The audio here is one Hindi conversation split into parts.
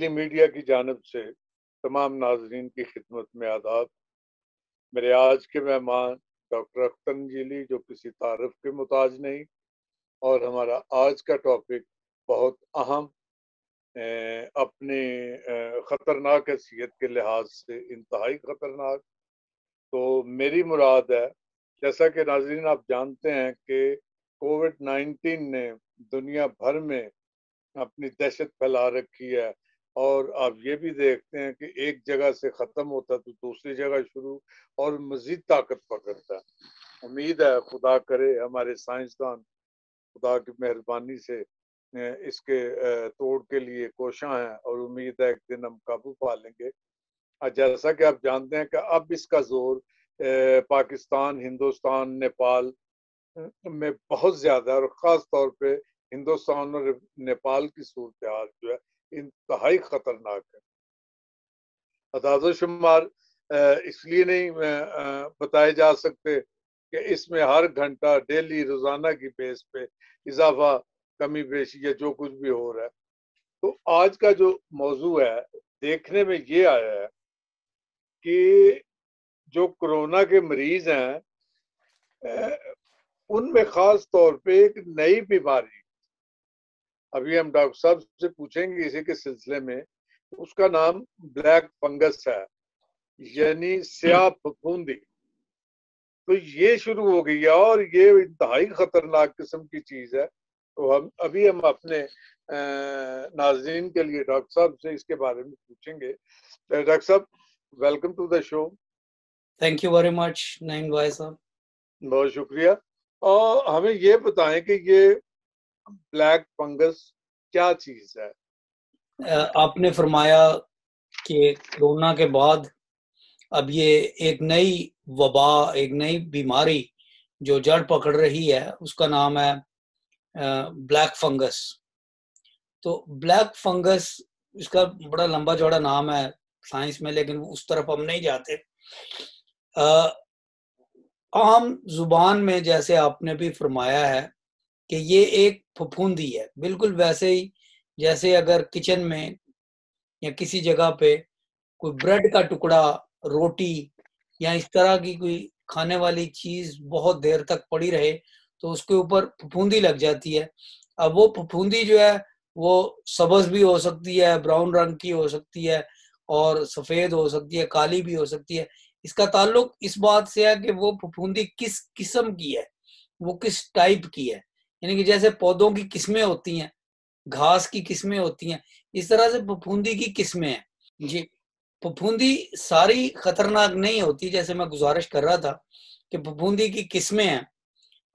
डेली मीडिया की जानिब से तमाम नाजरीन की खिदमत में आदाब। मेरे आज के मेहमान डॉक्टर अख्तर अंजीली, जो किसी तारीफ के मुताज नहीं, और हमारा आज का टॉपिक बहुत अहम, अपने ख़तरनाक हैसियत के लिहाज से इंतहाई ख़तरनाक। तो मेरी मुराद है, जैसा कि नाजरीन आप जानते हैं कि कोविड-19 ने दुनिया भर में अपनी दहशत फैला रखी है, और आप ये भी देखते हैं कि एक जगह से ख़त्म होता है तो दूसरी जगह शुरू और मज़ीद ताकत पकड़ता है। उम्मीद है खुदा करे हमारे साइंसदान खुदा की मेहरबानी से इसके तोड़ के लिए कोशां हैं, और उम्मीद है एक दिन हम काबू पा लेंगे। जैसा कि आप जानते हैं कि अब इसका जोर पाकिस्तान, हिंदुस्तान, नेपाल में बहुत ज्यादा है, और ख़ास तौर पे हिंदुस्तान और नेपाल की सूरत हाल जो है इंतहाई खतरनाक है। अदाद शुमार इसलिए नहीं बताए जा सकते कि इसमें हर घंटा डेली रोजाना की बेस पे इजाफा, कमी बेशी या जो कुछ भी हो रहा है। तो आज का जो मौजू है, देखने में ये आया है कि जो कोरोना के मरीज हैं उनमें खास तौर पे एक नई बीमारी, अभी हम डॉक्टर साहब से पूछेंगे इसी के सिलसिले में, उसका नाम ब्लैक फंगस है, यानी स्याह फफूंदी। तो ये शुरू हो गई है और ये इंतहाई खतरनाक किस्म की चीज है। तो हम अपने नाज़रीन के लिए डॉक्टर साहब से इसके बारे में पूछेंगे। डॉक्टर साहब, welcome to the show. Thank you very much Naeem भाई साहब। बहुत शुक्रिया। और हमें ये बताएं कि ये ब्लैक फंगस क्या चीज है? आपने फरमाया कि कोरोना के बाद अब ये एक नई वबा, एक नई बीमारी जो जड़ पकड़ रही है, उसका नाम है ब्लैक फंगस। तो ब्लैक फंगस, इसका बड़ा लंबा चौड़ा नाम है साइंस में, लेकिन उस तरफ हम नहीं जाते। आम जुबान में जैसे आपने भी फरमाया है कि ये एक फफूंदी है, बिल्कुल वैसे ही जैसे अगर किचन में या किसी जगह पे कोई ब्रेड का टुकड़ा, रोटी या इस तरह की कोई खाने वाली चीज बहुत देर तक पड़ी रहे तो उसके ऊपर फफूंदी लग जाती है। अब वो फफूंदी जो है वो सब्ज भी हो सकती है, ब्राउन रंग की हो सकती है, और सफेद हो सकती है, काली भी हो सकती है। इसका ताल्लुक इस बात से है कि वो फफूंदी किस किस्म की है, वो किस टाइप की है। यानी कि जैसे पौधों की किस्में होती हैं, घास की किस्में होती हैं, इस तरह से फफूंदी की किस्में हैं जी। फफूंदी सारी खतरनाक नहीं होती, जैसे मैं गुजारिश कर रहा था कि फफूंदी की किस्में हैं।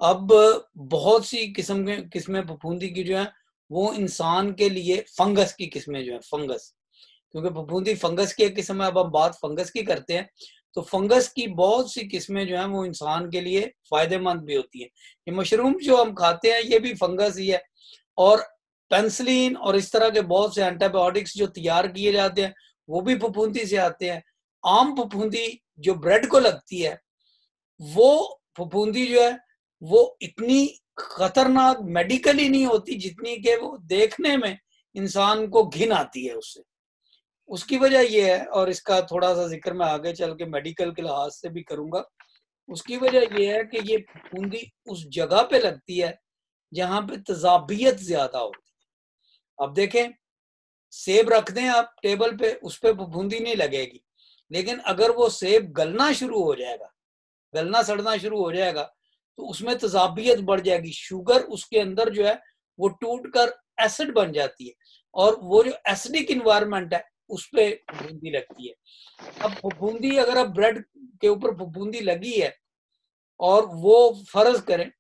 अब बहुत सी किस्में फफूंदी की जो है वो इंसान के लिए फंगस की किस्में जो है, फंगस, क्योंकि फफूंदी फंगस की एक किस्म है। अब हम बात फंगस की करते हैं, तो फंगस की बहुत सी किस्में जो है वो इंसान के लिए फायदेमंद भी होती है। ये मशरूम जो हम खाते हैं ये भी फंगस ही है, और पेंसिलिन और इस तरह के बहुत से एंटीबायोटिक्स जो तैयार किए जाते हैं वो भी फफूंदी से आते हैं। आम फफूंदी जो ब्रेड को लगती है, वो फफूंदी जो है वो इतनी खतरनाक मेडिकली नहीं होती जितनी कि वो देखने में इंसान को घिन आती है उससे। उसकी वजह ये है, और इसका थोड़ा सा जिक्र मैं आगे चल के मेडिकल के लिहाज से भी करूंगा। उसकी वजह ये है कि ये फफूंदी उस जगह पे लगती है जहां पे तेजाबियत ज्यादा होती है। अब देखें, सेब रख दें आप टेबल पे, उस पे फफूंदी नहीं लगेगी, लेकिन अगर वो सेब गलना शुरू हो जाएगा, गलना सड़ना शुरू हो जाएगा, तो उसमें तेजाबियत बढ़ जाएगी। शुगर उसके अंदर जो है वो टूट कर एसिड बन जाती है, और वो जो एसिडिक इन्वायरमेंट है उस पे फफूंदी लगती है। अब फफूंदी, अगर अब ब्रेड के ऊपर फफूंदी लगी है और वो फर्ज करें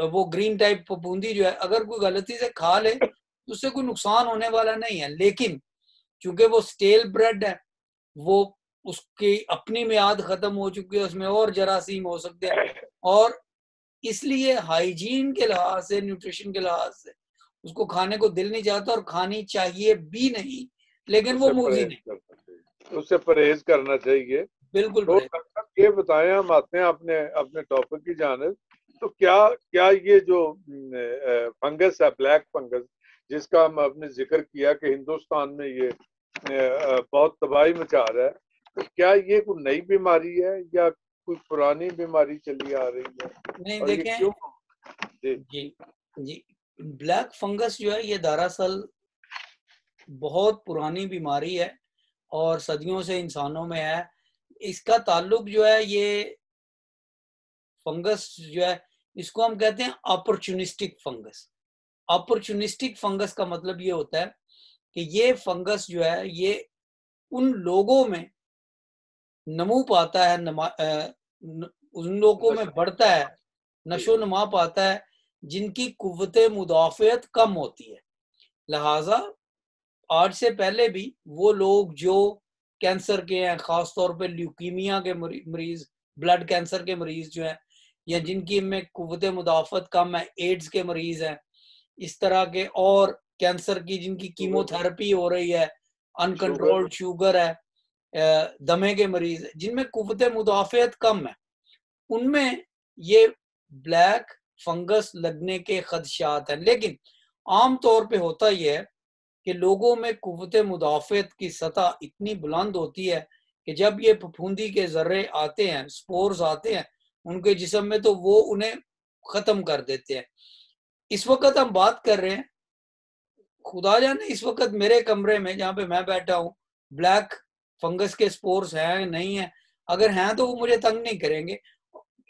वो ग्रीन टाइप फफूंदी जो है अगर कोई गलती से खा ले तो उससे कोई नुकसान होने वाला नहीं है, लेकिन चूंकि वो स्टेल ब्रेड है, वो उसकी अपनी मियाद खत्म हो चुकी है, उसमें और जरासीम हो सकते हैं, और इसलिए हाइजीन के लिहाज से, न्यूट्रिशन के लिहाज से उसको खाने को दिल नहीं चाहता, और खानी चाहिए भी नहीं, लेकिन वो मुझे नहीं, उससे परहेज करना चाहिए। बिल्कुल तो ये बताएं, हम आते हैं अपने अपने टॉपिक की जानिब। तो क्या क्या ये जो फंगस है, ब्लैक फंगस, जिसका हम आपने जिक्र किया कि हिंदुस्तान में ये बहुत तबाही मचा रहा है, तो क्या ये कोई नई बीमारी है या कोई पुरानी बीमारी चली आ रही है? नहीं और ये देखें क्यों? जी जी जी, ब्लैक फंगस जो है ये दरअसल बहुत पुरानी बीमारी है और सदियों से इंसानों में है। इसका ताल्लुक जो है ये फंगस जो है इसको हम कहते हैं अपॉर्चुनिस्टिक फंगस। अपॉर्चुनिस्टिक फंगस का मतलब ये होता है कि ये फंगस जो है ये उन लोगों में नमू पाता है, उन लोगों में बढ़ता है, नशो नमा पाता है जिनकी कुव्वते मुदाफ़ियत कम होती है। लिहाजा आज से पहले भी वो लोग जो कैंसर के हैं, खास तौर पे ल्यूकीमिया के मरीज, ब्लड कैंसर के मरीज जो हैं, या जिनकी में कुव्वते मुदाफ़त कम है, एड्स के मरीज हैं, इस तरह के और कैंसर की जिनकी कीमोथेरेपी हो रही है, अनकंट्रोल्ड शुगर है, दमे के मरीज जिनमें कुव्वते मुदाफ़त कम है, उनमें ये ब्लैक फंगस लगने के खदशात हैं। लेकिन आम तौर पे होता यह है कि लोगों में कुव्वते मुदाफ़त की सतह इतनी बुलंद होती है कि जब ये फफूंदी के जर्रे आते हैं, स्पोर्स आते हैं उनके जिस्म में, तो वो उन्हें ख़त्म कर देते हैं। इस वक्त हम बात कर रहे हैं, खुदा जाने इस वक्त मेरे कमरे में जहाँ पे मैं बैठा हूँ ब्लैक फंगस के स्पोर्स हैं नहीं है। अगर हैं तो वो मुझे तंग नहीं करेंगे,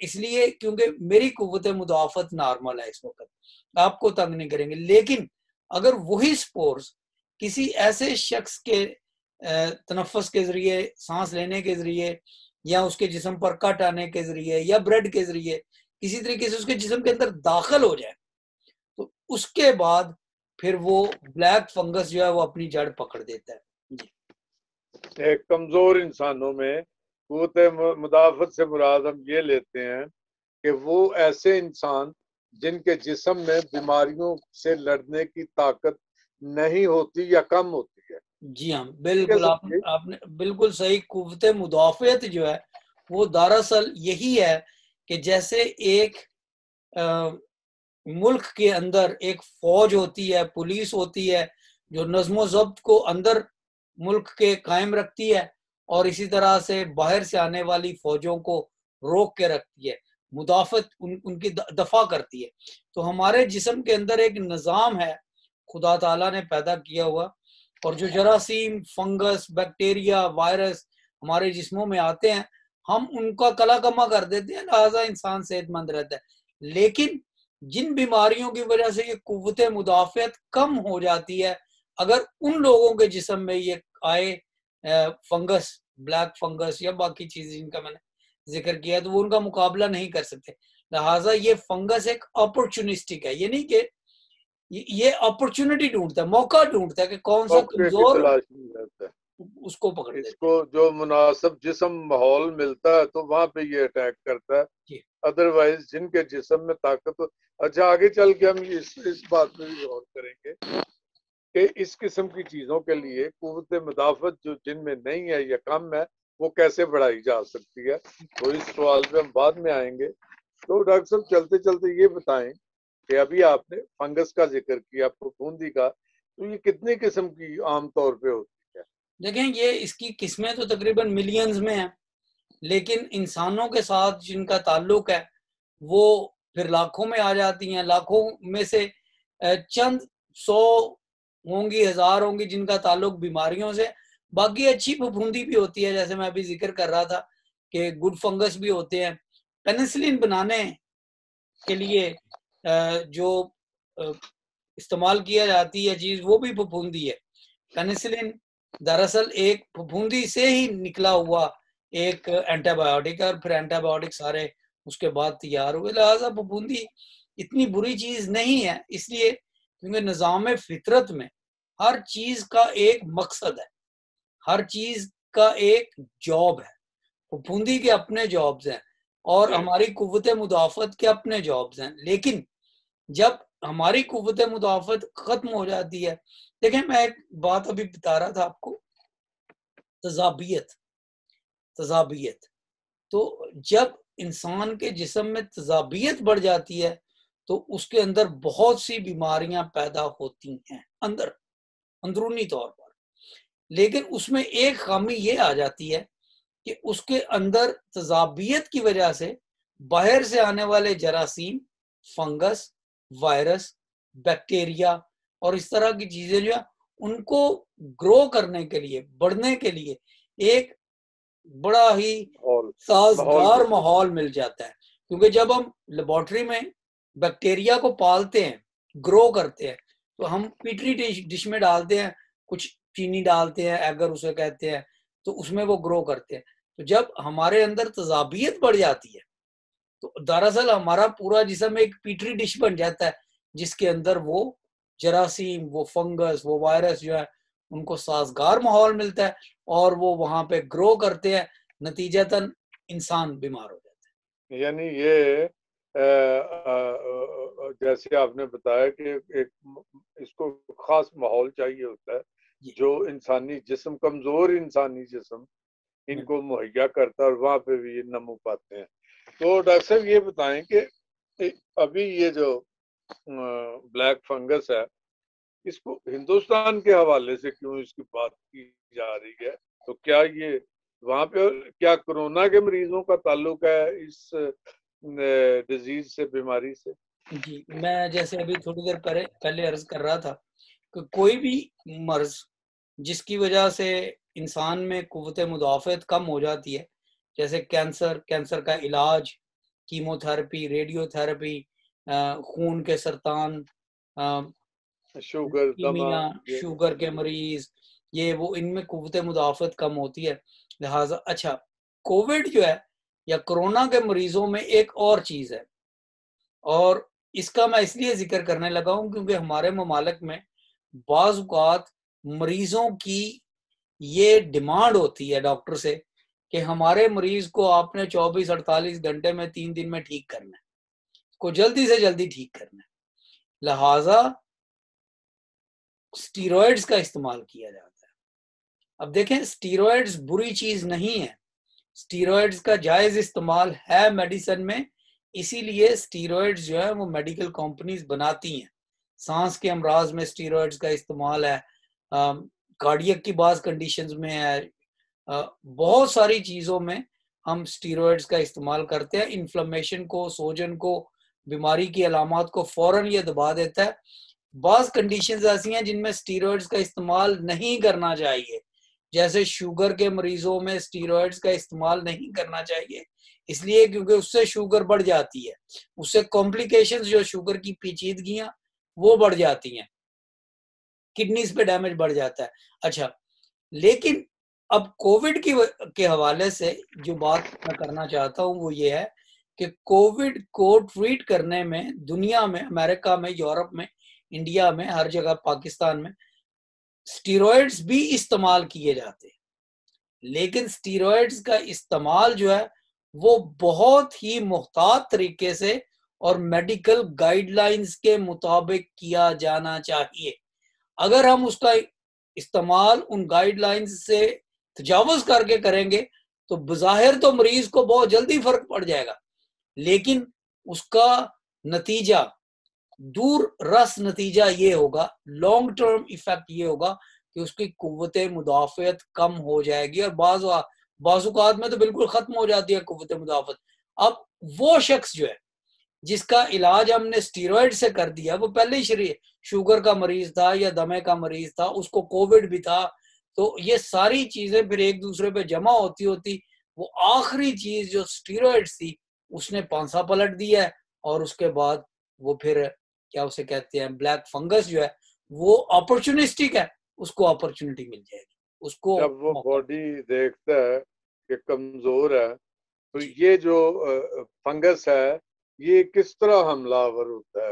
इसलिए क्योंकि मेरी कुव्वते मुदाफ़त नॉर्मल है, इस वक्त आपको तंग नहीं करेंगे। लेकिन अगर वही स्पोर्स किसी ऐसे शख्स के तनफ़्फ़ुस के ज़रिए, सांस लेने के ज़रिए, या उसके जिस्म पर कट आने के ज़रिए, या ब्लड के ज़रिए किसी तरीके से उसके जिस्म के अंदर दाखिल हो जाए, तो उसके बाद फिर वो ब्लैक फंगस जो है वो अपनी जड़ पकड़ देता है। जी। कमजोर इंसानों में कुव्वते मुदाफ़त से मुराद हम ये लेते हैं कि वो ऐसे इंसान जिनके जिस्म में बीमारियों से लड़ने की ताकत नहीं होती या कम होती है। जी हाँ, बिल्कुल आपने बिल्कुल सही। कुव्वते मुदाफ़त जो है वो दरअसल यही है कि जैसे एक मुल्क के अंदर एक फौज होती है, पुलिस होती है जो नज़्म ज़ब्त को अंदर मुल्क के कायम रखती है, और इसी तरह से बाहर से आने वाली फौजों को रोक के रखती है, मुदाफ़त उनकी दफ़ा करती है। तो हमारे जिस्म के अंदर एक निज़ाम है खुदा ताला ने पैदा किया हुआ, और जो जरासीम, फंगस, बैक्टीरिया, वायरस हमारे जिस्मों में आते हैं, हम उनका कला कमा कर देते हैं, लिहाजा इंसान सेहतमंद रहता है। लेकिन जिन बीमारियों की वजह से ये कुव्वते मुदाफ़त कम हो जाती है, अगर उन लोगों के जिस्म में ये आए फंगस, ब्लैक फंगस या बाकी चीज़ें जिनका मैंने जिक्र किया, तो वो उनका मुकाबला नहीं कर सकते। लिहाजा ये फंगस एक अपॉर्चुनिस्टिक है, ये नहीं कि ये अपॉर्चुनिटी ढूंढता है, मौका ढूंढता है कि कौन सा कमजोर उसको पकड़ लेते हैं। इसको जो मुनासिब जिस्म माहौल मिलता है तो वहां पे ये अटैक करता है, अदरवाइज जिनके जिस्म में ताकत हो। अच्छा, आगे चल के हम इस बात पे भी गौर करेंगे कि इस किस्म की चीजों के लिए कुव्वते मुदाफ़त जो जिनमें नहीं है या कम है, वो कैसे बढ़ाई जा सकती है। तो इस सवाल पे हम बाद में आएंगे। तो डॉक्टर साहब चलते चलते ये बताएं कि अभी आपने फंगस का जिक्र किया, फफूंदी का, तो ये कितने किस्म की आमतौर पे होती है? देखें, ये इसकी किस्में तो तकरीबन मिलियंस में हैं, लेकिन इंसानों के साथ जिनका ताल्लुक है वो फिर लाखों में आ जाती हैं। लाखों में से चंद 100 होंगी, 1000 होंगी जिनका ताल्लुक बीमारियों से। बाकी अच्छी फफूंदी भी होती है, जैसे मैं अभी जिक्र कर रहा था कि गुड फंगस भी होते हैं। पेनिसिलिन बनाने के लिए जो इस्तेमाल किया जाती है चीज, वो भी फफूंदी है। पेनिसिलिन दरअसल एक फफूंदी से ही निकला हुआ एक एंटीबायोटिक है, और फिर एंटीबायोटिक सारे उसके बाद तैयार हुए। लिहाजा फफूंदी इतनी बुरी चीज नहीं है, इसलिए क्योंकि निज़ाम फितरत में हर चीज का एक मकसद है, हर चीज का एक जॉब है। फफूंदी के अपने जॉब्स हैं और हमारी कुव्वते मुदाफ़त के अपने जॉब्स हैं। लेकिन जब हमारी कुव्वते मुदाफ़त खत्म हो जाती है, देखें मैं एक बात अभी बता रहा था आपको, तज़ाबियत। तज़ाबियत तो जब इंसान के जिस्म में तज़ाबियत बढ़ जाती है तो उसके अंदर बहुत सी बीमारियां पैदा होती हैं अंदर, अंदरूनी तौर पर। लेकिन उसमें एक खामी ये आ जाती है कि उसके अंदर तजाबियत की वजह से बाहर से आने वाले जरासीम, फंगस, वायरस, बैक्टीरिया और इस तरह की चीजें जो है उनको ग्रो करने के लिए, बढ़ने के लिए एक बड़ा ही साजगार माहौल मिल जाता है। क्योंकि जब हम लेबोरेटरी में बैक्टीरिया को पालते हैं, ग्रो करते हैं, तो हम पीटरी डिश में डालते हैं, कुछ चीनी डालते हैं, एगर उसे कहते हैं, तो उसमें वो ग्रो करते हैं। तो जब हमारे अंदर तजाबियत बढ़ जाती है तो दरअसल हमारा पूरा जिस्म एक पीटरी डिश बन जाता है, जिसके अंदर वो जरासीम, वो फंगस, वो वायरस जो है उनको साजगार माहौल मिलता है और वो वहां पे ग्रो करते हैं, नतीजतन इंसान बीमार हो जाता है। यानी ये जैसे आपने बताया कि एक इसको खास माहौल चाहिए होता है जो इंसानी जिस्म, कमजोर इंसानी जिस्म इनको मुहैया करता है और वहां पे भी ये नमू पाते हैं। तो डॉक्टर साहब ये बताएं कि अभी ये जो ब्लैक फंगस है, इसको हिंदुस्तान के हवाले से क्यों इसकी बात की जा रही है? तो क्या ये वहां पे क्या कोरोना के मरीजों का ताल्लुक है इस डिजीज से, बीमारी से? जी, मैं जैसे अभी थोड़ी देर पहले अर्ज कर रहा था कि कोई भी मर्ज जिसकी वजह से इंसान में कुव्वत मुदाफ़त कम हो जाती है, जैसे कैंसर का इलाज, कीमोथेरेपी, रेडियोथेरेपी, खून के सरतान, शुगर, दमा, शुगर के मरीज, ये वो इनमें कुव्वत मुदाफ़त कम होती है। लिहाजा अच्छा, कोविड जो है या कोरोना के मरीजों में एक और चीज है, और इसका मैं इसलिए जिक्र करने लगा हूं क्योंकि हमारे ममालिक में बाज़ औक़ात मरीजों की ये डिमांड होती है डॉक्टर से कि हमारे मरीज को आपने 24-48 घंटे में 3 दिन में ठीक करना है, को जल्दी से जल्दी ठीक करना है। लिहाजा स्टीरॉइड्स का इस्तेमाल किया जाता है। अब देखें, स्टीरॉइड्स बुरी चीज नहीं है, स्टीरॉइड्स का जायज इस्तेमाल है मेडिसिन में, इसीलिए स्टीरॉइड्स जो है वो मेडिकल कंपनीज बनाती हैं। सांस के अमराज में स्टीरॉइड्स का इस्तेमाल है, कार्डियक की बाज कंडीशंस में है, बहुत सारी चीजों में हम स्टीरॉइड्स का इस्तेमाल करते हैं। इन्फ्लेमेशन को, सोजन को, बीमारी की अलामत को फौरन ये दबा देता है। बाज कंडीशंस ऐसी हैं जिनमें स्टीरॉइड्स का इस्तेमाल नहीं करना चाहिए, जैसे शुगर के मरीजों में स्टीरॉइड्स का इस्तेमाल नहीं करना चाहिए, इसलिए क्योंकि उससे शुगर बढ़ जाती है, उससे कॉम्प्लिकेशंस जो शुगर की पेचीदगियां वो बढ़ जाती हैं, किडनीज पे डैमेज बढ़ जाता है। अच्छा, लेकिन अब कोविड के हवाले से जो बात मैं करना चाहता हूँ वो ये है कि कोविड को ट्रीट करने में दुनिया में, अमेरिका में, यूरोप में, इंडिया में, हर जगह, पाकिस्तान में स्टीरॉइड्स भी इस्तेमाल किए जाते हैं। लेकिन स्टीरॉइड्स का इस्तेमाल जो है वो बहुत ही मुहतात तरीके से और मेडिकल गाइडलाइंस के मुताबिक किया जाना चाहिए। अगर हम उसका इस्तेमाल उन गाइडलाइंस से तजावुज करके करेंगे तो बज़ाहिर तो मरीज को बहुत जल्दी फर्क पड़ जाएगा, लेकिन उसका नतीजा, दूर रस नतीजा ये होगा, लॉन्ग टर्म इफेक्ट ये होगा कि उसकी कुव्वत मुदाफ़त कम हो जाएगी और बाज़ में तो बिल्कुल खत्म हो जाती है कुव्वत मुदाफ़त। अब वो शख्स जो है जिसका इलाज हमने स्टीरॉइड से कर दिया, वो पहले ही शुगर का मरीज था या दमे का मरीज था, उसको कोविड भी था, तो ये सारी चीजें फिर एक दूसरे पे जमा होती होती वो आखिरी चीज जो स्टीरॉइड्स थी उसने पांसा पलट दिया है, और उसके बाद वो फिर क्या उसे कहते हैं, ब्लैक फंगस जो है वो अपॉर्चुनिस्टिक है, उसको अपॉर्चुनिटी मिल जाएगी उसको। जब वो बॉडी देखता है कि कमजोर है, तो ये जो फंगस है ये किस तरह हमलावर होता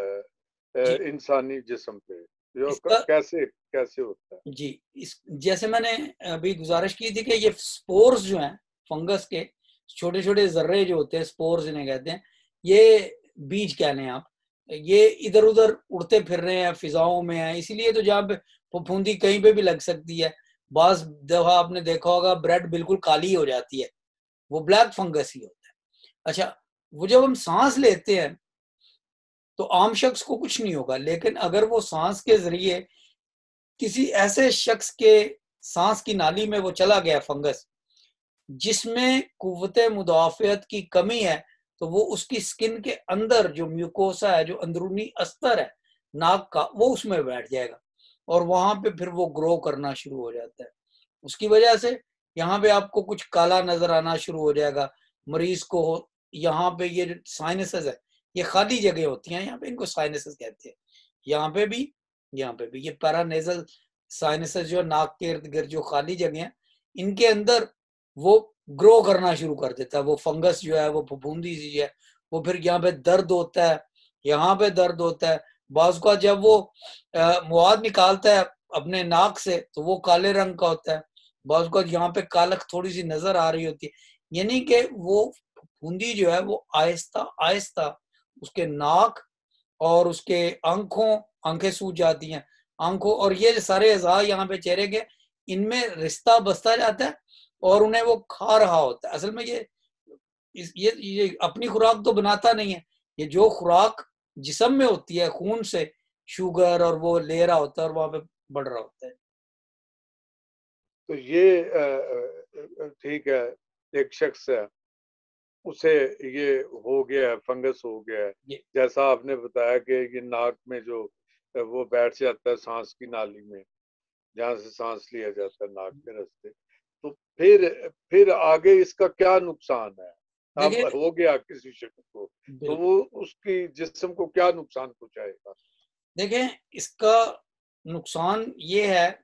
है इंसानी जिस्म पे, जो कैसे होता है? जी, जैसे मैंने अभी गुजारिश की थी कि ये स्पोर्स जो हैं फंगस के, छोटे छोटे जर्रे जो होते हैं, स्पोर्स इन्हें कहते हैं, ये बीज कह लें आप, ये इधर उधर उड़ते फिर रहे हैं, फिजाओं में है, इसीलिए तो जहाँ पे फफूंदी कहीं पे भी लग सकती है। बाज दफा आपने देखा होगा ब्रेड बिल्कुल काली हो जाती है, वो ब्लैक फंगस ही होता है। अच्छा, वो जब हम सांस लेते हैं तो आम शख्स को कुछ नहीं होगा। लेकिन अगर वो सांस के जरिए किसी ऐसे शख्स के सांस की नाली में वो चला गया फंगस, जिसमें कुव्वते मुदाफियत की कमी है, तो वो उसकी स्किन के अंदर जो म्यूकोसा है, जो अंदरूनी अस्तर है नाक का, वो उसमें बैठ जाएगा और वहां पे फिर वो ग्रो करना शुरू हो जाता है। उसकी वजह से यहाँ पे आपको कुछ काला नजर आना शुरू हो जाएगा। मरीज को यहाँ पे ये साइनसेस है, ये खाली जगह होती हैं, यहाँ पे इनको साइनसेस कहते हैं। यहाँ पे भी ये पैरानेजल साइनसेस जो नाक के इर्द गिर्द जो खाली जगह हैं, इनके अंदर वो ग्रो करना शुरू कर देता है। वो फंगस जो है, वो फफूंदी सी है, वो फिर यहाँ पे दर्द होता है, यहाँ पे दर्द होता है। बाज़ का जब वो मुआद निकालता है अपने नाक से तो वो काले रंग का होता है। बाज़ का यहाँ पे कालख थोड़ी सी नजर आ रही होती है, यानी कि वो फफूंदी जो है वो आहिस्ता आहिस्ता उसके नाक और उसके आंखें सूज जाती हैं, आंखों और ये सारे अज़ा यहाँ पे चेहरे के, इनमें रिश्ता बसता जाता है और उन्हें वो खा रहा होता है। असल में ये अपनी खुराक तो बनाता नहीं है, ये जो खुराक जिस्म में होती है खून से शुगर और वो ले रहा होता है और वहां पे बढ़ रहा होता है। तो ये ठीक है, एक शख्स है उसे ये हो गया है, फंगस हो गया है, जैसा आपने बताया कि ये नाक में जो वो बैठ जाता है सांस की नाली में, जहाँ से सांस लिया जाता है नाक के रास्ते, तो फिर आगे इसका क्या नुकसान है? अब हो गया किसी शख्स को तो वो उसकी जिस्म को क्या नुकसान पहुंचाएगा? देखें, इसका नुकसान ये है,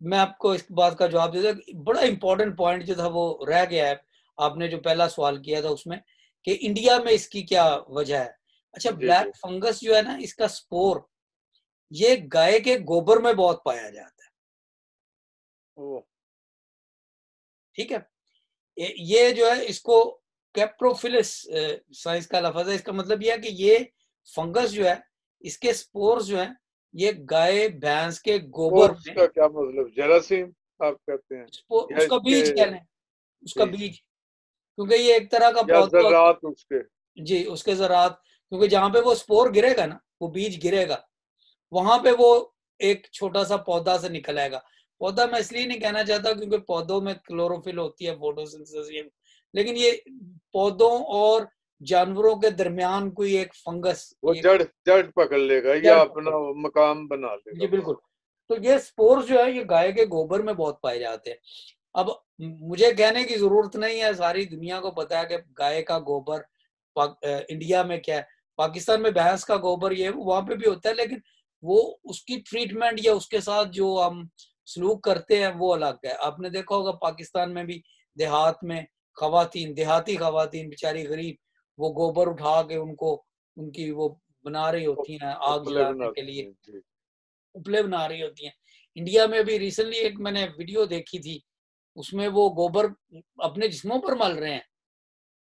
मैं आपको इस बात का जवाब दे दूं। बड़ा इंपॉर्टेंट पॉइंट जो था वो रह गया है, आपने जो पहला सवाल किया था उसमें, कि इंडिया में इसकी क्या वजह है। अच्छा, ब्लैक फंगस जो है ना, इसका स्पोर ये गाय के गोबर में बहुत पाया जाता है। ठीक है, ये जो है इसको कैप्रोफिलिस साइंस का लफ्ज है। इसका मतलब यह है कि ये फंगस जो है, इसके स्पोर्स जो है, ये गाय भैंस के गोबर में। उसका क्या मतलब, जरासीम आप कहते हैं? उसका बीज कह लें, उसका बीज, क्योंकि ये एक तरह का पौधा ज़रात उसके, जी उसके ज़रात, क्योंकि जहाँ पे वो स्पोर गिरेगा ना, वो बीज गिरेगा, वहां पे वो एक छोटा सा पौधा से निकल आएगा। पौधा मैं इसलिए नहीं कहना चाहता क्योंकि पौधों में क्लोरोफिल होती है, फोटोसिंथेसिस, लेकिन ये पौधों और जानवरों के दरमियान कोई एक फंगस, वो जड़ पकड़ लेगा या अपना मकाम बना लेगा। जी बिल्कुल। तो ये स्पोर्स जो है ये गाय के गोबर में बहुत पाए जाते हैं। अब मुझे कहने की जरूरत नहीं है, सारी दुनिया को पता है कि गाय का गोबर इंडिया में क्या है, पाकिस्तान में भैंस का गोबर ये वहां पे भी होता है, लेकिन वो उसकी ट्रीटमेंट या उसके साथ जो हम सलूक करते हैं वो अलग है। आपने देखा होगा पाकिस्तान में भी देहात में देहाती खवातीन बेचारी गरीब, वो गोबर उठा के उनको उनकी वो बना रही होती हैं आग जलाने के लिए, उपले बना रही होती हैं। इंडिया में भी रिसेंटली एक मैंने वीडियो देखी थी, उसमें वो गोबर अपने जिस्मों पर मल रहे हैं,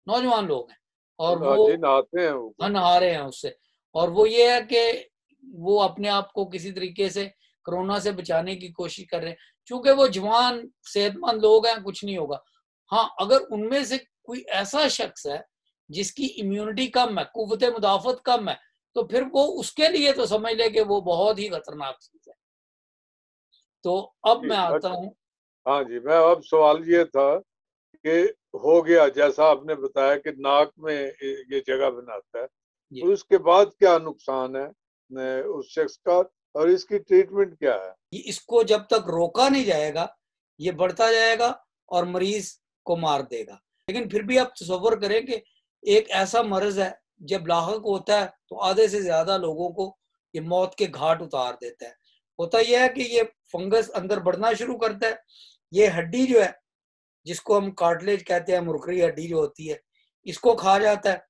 नौजवान लोग हैं, और वो नहाते हैं, वो नहा रहे हैं उससे। और वो ये है कि वो अपने आप को किसी तरीके से कोरोना से बचाने की कोशिश कर रहे हैं, क्योंकि वो जवान सेहतमंद लोग हैं, कुछ नहीं होगा। हाँ, अगर उनमें से कोई ऐसा शख्स है जिसकी इम्यूनिटी कम है, कुव्वत मुदाफत कम है, तो फिर वो उसके लिए तो समझ ले कि वो बहुत ही खतरनाक चीज है। तो अब मैं आता हूँ। हाँ जी, मैं अब सवाल ये था कि हो गया जैसा आपने बताया कि नाक में ये जगह बनाता है, तो उसके बाद क्या नुकसान है उस शख्स का और इसकी ट्रीटमेंट क्या है? इसको जब तक रोका नहीं जाएगा ये बढ़ता जाएगा और मरीज को मार देगा। लेकिन फिर भी आप तसव्वुर करें कि एक ऐसा मर्ज है जब लाहक होता है तो आधे से ज्यादा लोगों को ये मौत के घाट उतार देता है। होता यह है कि ये फंगस अंदर बढ़ना शुरू करता है, ये हड्डी जो है जिसको हम कार्टिलेज कहते हैं, मुरकरी हड्डी जो होती है, इसको खा जाता है,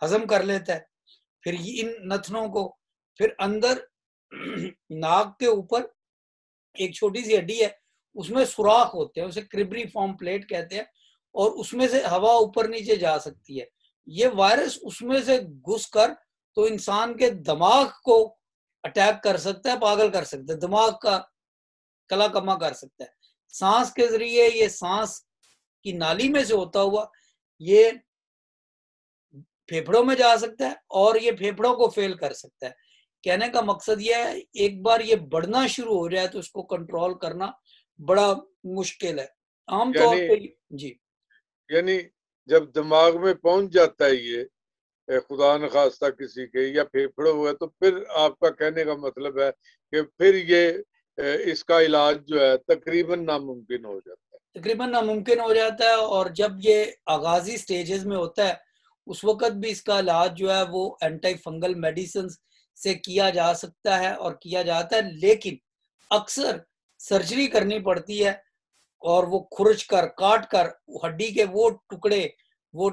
हजम कर लेता है। फिर इन नथनों को फिर अंदर नाक के ऊपर एक छोटी सी हड्डी है, उसमें सुराख होते हैं, उसे क्रिबरी फॉर्म प्लेट कहते हैं, और उसमें से हवा ऊपर नीचे जा सकती है। ये वायरस उसमें से घुस कर तो इंसान के दिमाग को अटैक कर सकता है, पागल कर सकता है, दिमाग का कला कमा कर सकता है। सांस के जरिए ये सांस की नाली में से होता हुआ ये फेफड़ों में जा सकता है और ये फेफड़ों को फेल कर सकता है। कहने का मकसद ये है, एक बार ये बढ़ना शुरू हो जाए तो उसको कंट्रोल करना बड़ा मुश्किल है आमतौर यानी पे। जी यानी जब दिमाग में पहुंच जाता है ये, खुदा न खास्ता किसी के या फेफड़ों हुआ, तो फिर आपका कहने का मतलब है कि फिर ये इसका इलाज जो है तकरीबन नामुमकिन हो जाता है। तकरीबन नामुमकिन हो जाता है, और जब ये आगाजी स्टेजेस में होता है उस वक्त भी इसका इलाज जो है वो एंटी फंगल मेडिसिन से किया जा सकता है और किया जाता है, लेकिन अक्सर सर्जरी करनी पड़ती है और वो खुरच कर काट कर हड्डी के वो टुकड़े, वो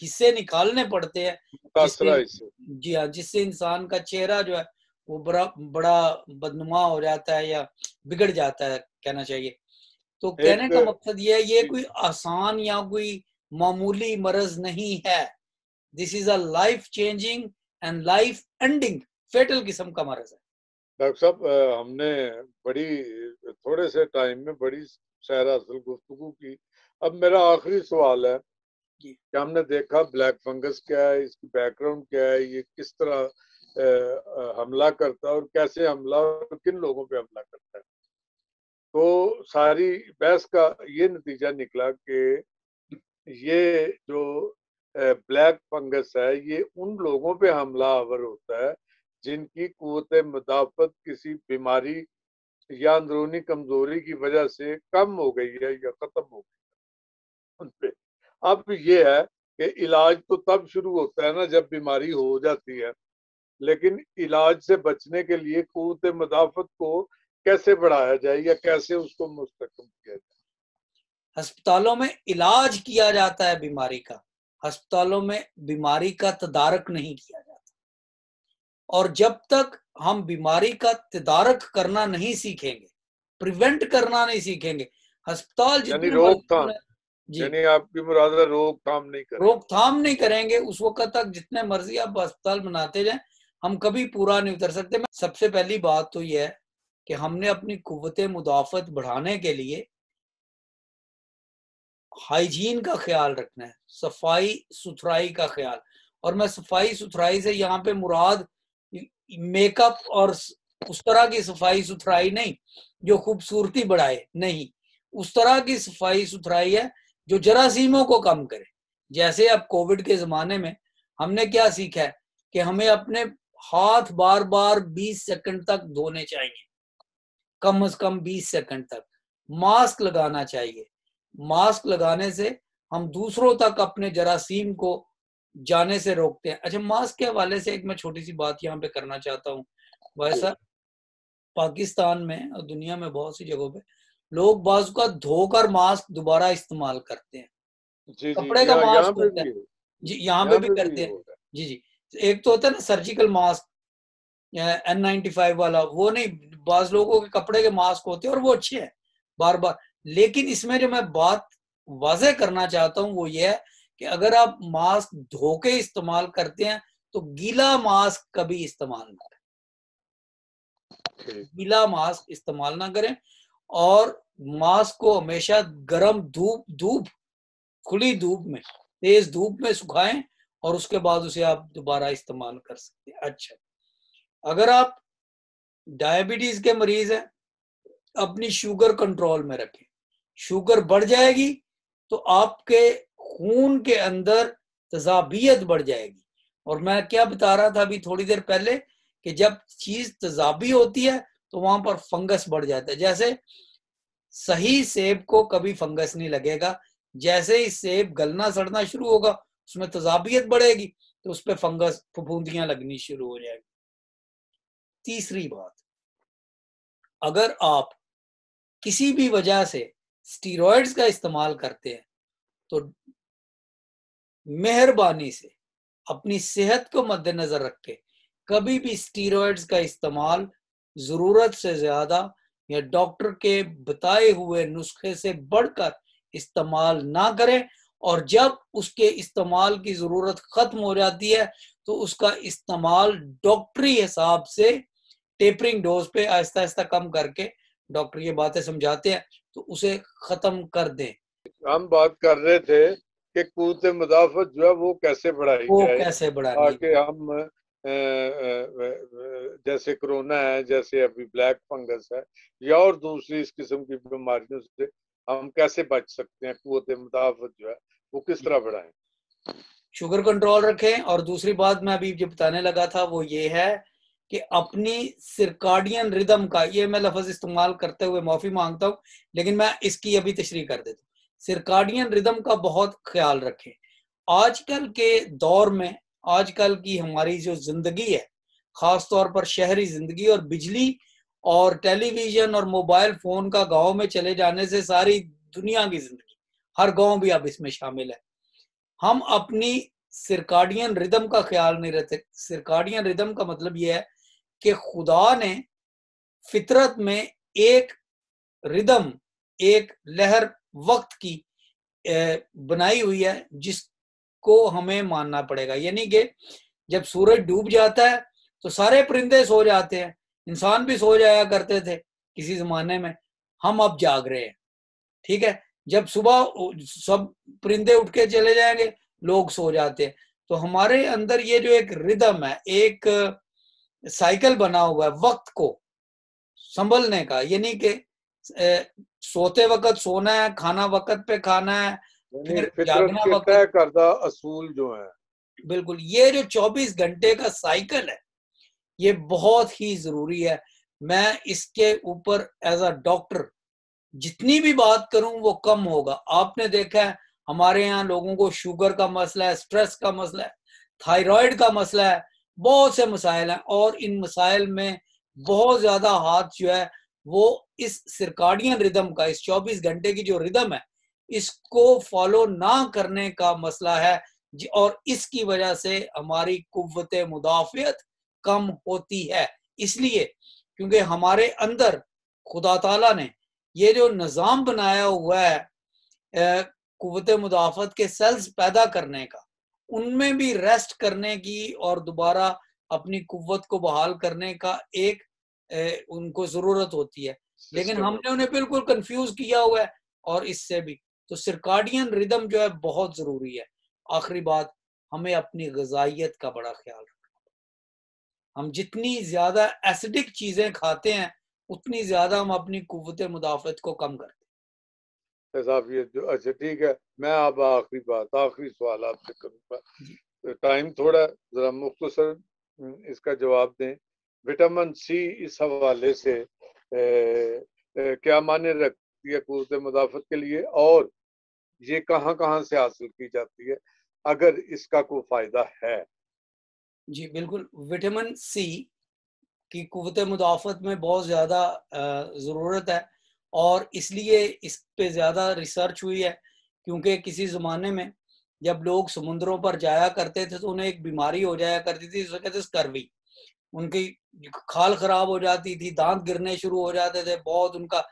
हिस्से निकालने पड़ते हैं, जिससे, मुतासरा इससे। जी हाँ, जिससे इंसान का चेहरा जो है वो बड़ा बड़ा बदनुमा हो जाता है या बिगड़ जाता है कहना चाहिए। तो कहने एक का मकसद ये कोई आसान या कोई मामूली मर्ज नहीं है। This is a life changing and life ending fatal किस्म का मर्ज है। डॉक्टर साहब, हमने बड़ी थोड़े से टाइम में बड़ी सैर हासिल गुफ्तगू की। अब मेरा आखिरी सवाल है जी कि हमने देखा ब्लैक फंगस क्या है, इसकी बैकग्राउंड क्या है, ये किस तरह हमला करता है और कैसे हमला और किन लोगों पे हमला करता है। तो सारी बहस का ये नतीजा निकला कि ये जो ब्लैक फंगस है ये उन लोगों पे हमलावर होता है जिनकी कुव्वत मुदाफ़त किसी बीमारी या अंदरूनी कमजोरी की वजह से कम हो गई है या खत्म हो गई है उन पे। अब ये है कि इलाज तो तब शुरू होता है ना जब बीमारी हो जाती है, लेकिन इलाज से बचने के लिए कुव्वत मुदाफ़त को कैसे बढ़ाया जाए या कैसे उसको मुस्तकम किया जाए। अस्पतालों में इलाज किया जाता है बीमारी का, अस्पतालों में बीमारी का तदारक नहीं किया जाता। और जब तक हम बीमारी का तदारक करना नहीं सीखेंगे, प्रिवेंट करना नहीं सीखेंगे, अस्पताल यानी जितने रोकथाम, मर्जी, जी, यानी आपकी मुराद है रोकथाम नहीं करें। रोकथाम नहीं करेंगे उस वक्त तक जितने मर्जी आप अस्पताल बनाते जाएं, हम कभी पूरा नहीं उतर सकते। मैं सबसे पहली बात तो यह है कि हमने अपनी कुव्वत मुदाफ़त बढ़ाने के लिए हाइजीन का ख्याल रखना है, सफाई सुथराई का ख्याल। और मैं सफाई सुथराई से यहाँ पे मुराद मेकअप और उस तरह की सफाई सुथराई नहीं जो खूबसूरती बढ़ाए, नहीं, उस तरह की सफाई सुथराई है जो जरासीमों को कम करे। जैसे अब कोविड के जमाने में हमने क्या सीखा है कि हमें अपने हाथ बार बार 20 सेकंड तक धोने चाहिए, कम से कम 20 सेकंड तक। मास्क लगाना चाहिए, मास्क लगाने से हम दूसरों तक अपने जरासीम को जाने से रोकते हैं। अच्छा, मास्क के हवाले से एक मैं छोटी सी बात यहाँ पे करना चाहता हूँ। वैसा पाकिस्तान में और दुनिया में बहुत सी जगहों पे लोग बाजू का धोकर मास्क दोबारा इस्तेमाल करते हैं। जी जी, कपड़े का यहाँ मास्क पे होता है, भी हो, जी, यहाँ पे यहाँ भी पे भी करते हैं। हो रहा जी जी, एक तो होता है ना सर्जिकल मास्क, N95 वाला, वो नहीं, बाज लोगों के कपड़े के मास्क होते हैं और वो अच्छे हैं बार बार। लेकिन इसमें जो मैं बात वाज़ेह करना चाहता हूँ वो ये है कि अगर आप मास्क धो के इस्तेमाल करते हैं तो गीला मास्क कभी इस्तेमाल ना करें, है। गीला मास्क इस्तेमाल ना करें। और मास्क को हमेशा गर्म धूप धूप खुली धूप में, तेज धूप में सुखाएं और उसके बाद उसे आप दोबारा इस्तेमाल कर सकते हैं। अच्छा, अगर आप डायबिटीज के मरीज हैं, अपनी शुगर कंट्रोल में रखें। शुगर बढ़ जाएगी तो आपके खून के अंदर तजाबियत बढ़ जाएगी। और मैं क्या बता रहा था अभी थोड़ी देर पहले कि जब चीज तजाबी होती है तो वहां पर फंगस बढ़ जाता है। जैसे सही सेब को कभी फंगस नहीं लगेगा, जैसे ही सेब गलना सड़ना शुरू होगा उसमें तजाबियत बढ़ेगी तो उस पर फंगस फफूंदियां लगनी शुरू हो जाएगी। तीसरी बात, अगर आप किसी भी वजह से स्टीरॉयड्स का इस्तेमाल करते हैं तो मेहरबानी से अपनी सेहत को मद्देनजर रख के कभी भी स्टीरॉयड्स का इस्तेमाल जरूरत से ज्यादा या डॉक्टर के बताए हुए नुस्खे से बढ़कर इस्तेमाल ना करें। और जब उसके इस्तेमाल की जरूरत खत्म हो जाती है तो उसका इस्तेमाल डॉक्टरी हिसाब से टेपरिंग डोज पे आहिस्ता आहिस्ता कम करके, डॉक्टर ये बातें समझाते हैं तो उसे खत्म कर दें। हम बात कर रहे थे कि क़ुव्वत मुदाफ़त जो है वो कैसे बढ़ाई वो जाए, कैसे बढ़ानी है। ताकि हम जैसे कोरोना है, जैसे अभी ब्लैक फंगस है, या और दूसरी इस किस्म की बीमारियों से हम कैसे बच सकते हैं, क़ुव्वत मुदाफ़त जो है वो किस तरह बढ़ाएं। शुगर कंट्रोल रखें। और दूसरी बात मैं अभी जो बताने लगा था वो ये है कि अपनी सिरकाडियन रिदम का, ये मैं लफ्ज इस्तेमाल करते हुए माफी मांगता हूँ, लेकिन मैं इसकी अभी तशरीह कर देता हूँ। सिरकाडियन रिदम का बहुत ख्याल रखें। आजकल के दौर में, आजकल की हमारी जो जिंदगी है, खास तौर पर शहरी जिंदगी, और बिजली और टेलीविजन और मोबाइल फोन का गांव में चले जाने से सारी दुनिया की जिंदगी, हर गांव भी अब इसमें शामिल है, हम अपनी सिरकाडियन रिदम का ख्याल नहीं रखते। सिरकाडियन रिदम का मतलब यह है कि खुदा ने फितरत में एक रिदम, एक लहर वक्त की बनाई हुई है, जिसको हमें मानना पड़ेगा। यानी कि जब सूरज डूब जाता है तो सारे परिंदे सो जाते हैं, इंसान भी सो जाया करते थे किसी जमाने में, हम अब जाग रहे हैं। ठीक है, जब सुबह सब परिंदे उठ के चले जाएंगे, लोग सो जाते हैं। तो हमारे अंदर ये जो एक रिदम है, एक साइकिल बना हुआ है वक्त को संभलने का, यानी कि सोते वक्त सोना है, खाना वक्त पे खाना है, फिर फितरत जागना के वक्त। तय करदा असूल जो है, बिल्कुल, ये जो 24 घंटे का साइकिल है ये बहुत ही जरूरी है। मैं इसके ऊपर एज अ डॉक्टर जितनी भी बात करूं वो कम होगा। आपने देखा है हमारे यहाँ लोगों को शुगर का मसला है, स्ट्रेस का मसला है, थायराइड का मसला है, बहुत से मसाइल हैं, और इन मसाइल में बहुत ज्यादा हाथ जो है वो इस सिरकाडियन रिदम का, इस 24 घंटे की जो रिदम है, इसको फॉलो ना करने का मसला है। और इसकी वजह से हमारी कुव्वत मुदाफियत कम होती है, इसलिए क्योंकि हमारे अंदर खुदा ताला ने ये जो निज़ाम बनाया हुआ है कुव्वत मुदाफ़त के सेल्स पैदा करने का, उनमें भी रेस्ट करने की और दोबारा अपनी कुव्वत को बहाल करने का एक उनको ज़रूरत होती है, लेकिन हमने उन्हें बिल्कुल कंफ्यूज किया हुआ है। और इससे भी तो सिरकाडियन रिदम जो है बहुत ज़रूरी है। आखिरी बात, हमें अपनी ग़िज़ाइयत का बड़ा ख्याल रखना। हम जितनी ज़्यादा एसिडिक चीज़ें खाते हैं उतनी ज्यादा हम अपनी कुव्वत मुदाफ़त को कम करते साहब। ये जो अच्छा ठीक है, मैं अब आखिरी सवाल आपसे करूँगा, तो टाइम थोड़ा जरा मुख्तसर इसका जवाब दें। विटामिन सी इस हवाले से क्या मायने रखती है कुव्वत मुदाफ़त के लिए, और ये कहाँ कहाँ से हासिल की जाती है, अगर इसका कोई फायदा है? जी बिल्कुल, विटामिन सी की कुव्वत मुदाफ़त में बहुत ज़्यादा ज़रूरत है, और इसलिए इस पे ज़्यादा रिसर्च हुई है, क्योंकि किसी ज़माने में जब लोग समुद्रों पर जाया करते थे तो उन्हें एक बीमारी हो जाया करती थी, जिसे कहते स्कर्वी। उनकी खाल खराब हो जाती थी, दांत गिरने शुरू हो जाते थे, बहुत उनका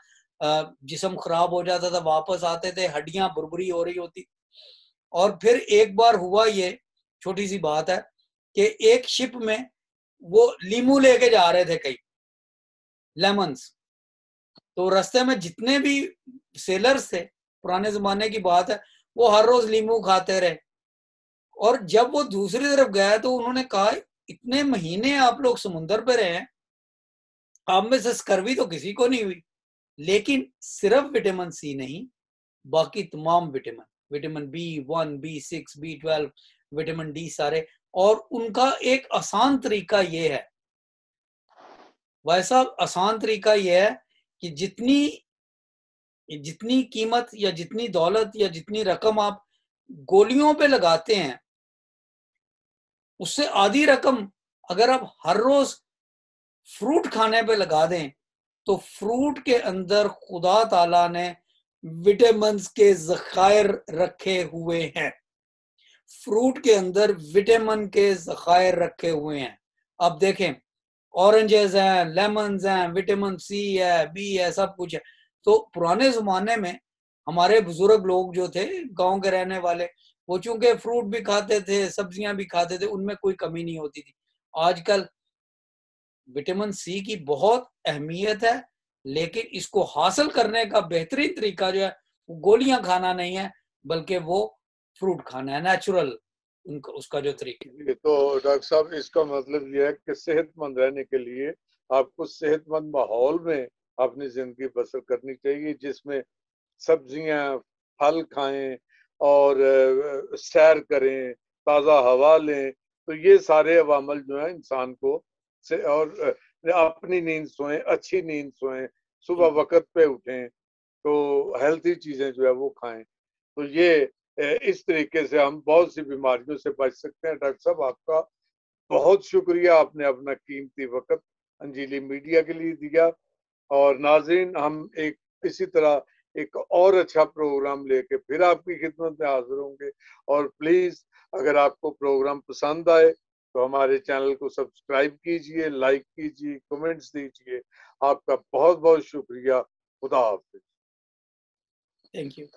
जिस्म खराब हो जाता था, वापस आते थे हड्डियां बुरबुरी हो रही होती। और फिर एक बार हुआ, ये छोटी सी बात है कि एक शिप में वो लीमू लेके जा रहे थे, कई लेमन्स, तो रास्ते में जितने भी सेलर्स थे, पुराने जमाने की बात है, वो हर रोज लीमू खाते रहे। और जब वो दूसरी तरफ गया तो उन्होंने कहा, इतने महीने आप लोग समुद्र पे रहे हैं, आप में से स्कर्वी तो किसी को नहीं हुई। लेकिन सिर्फ विटामिन सी नहीं, बाकी तमाम vitamin, vitamin B1, B6, B12, vitamin D सारे। और उनका एक आसान तरीका ये है, वैसा आसान तरीका ये है कि जितनी कीमत या जितनी दौलत या जितनी रकम आप गोलियों पे लगाते हैं, उससे आधी रकम अगर आप हर रोज फ्रूट खाने पे लगा दें, तो फ्रूट के अंदर खुदा ताला ने विटामिन के ज़खायर रखे हुए हैं। फ्रूट के अंदर विटामिन के ज़खायर रखे हुए हैं। अब देखें, ऑरेंजेस हैं, लेमन्स हैं, विटामिन सी है, बी है, सब कुछ है। तो पुराने जमाने में हमारे बुजुर्ग लोग जो थे, गांव के रहने वाले, वो चूंकि फ्रूट भी खाते थे, सब्जियां भी खाते थे, उनमें कोई कमी नहीं होती थी। आजकल विटामिन सी की बहुत अहमियत है, लेकिन इसको हासिल करने का बेहतरीन तरीका जो है वो गोलियां खाना नहीं है, बल्कि वो फ्रूट खाना है, नेचुरल उनका उसका जो तरीका। तो डॉक्टर साहब इसका मतलब ये है कि सेहतमंद रहने के लिए आपको सेहतमंद माहौल में अपनी जिंदगी बसर करनी चाहिए, जिसमें सब्जियां, फल खाएं और सैर करें, ताज़ा हवा लें। तो ये सारे अवामल जो है इंसान को से और अपनी नींद सोएं, अच्छी नींद सोएं, सुबह वक्त पे उठें, तो हेल्थी चीजें जो है वो खाएं। तो ये इस तरीके से हम बहुत सी बीमारियों से बच सकते हैं। डॉक्टर साहब आपका बहुत शुक्रिया, आपने अपना कीमती वक्त अंजीली मीडिया के लिए दिया। और नाज़रीन, हम एक इसी तरह एक और अच्छा प्रोग्राम लेके फिर आपकी खिदमत में हाजिर होंगे। और प्लीज अगर आपको प्रोग्राम पसंद आए तो हमारे चैनल को सब्सक्राइब कीजिए, लाइक कीजिए, कमेंट्स दीजिए। आपका बहुत बहुत शुक्रिया। खुदा हाफिज। Thank you.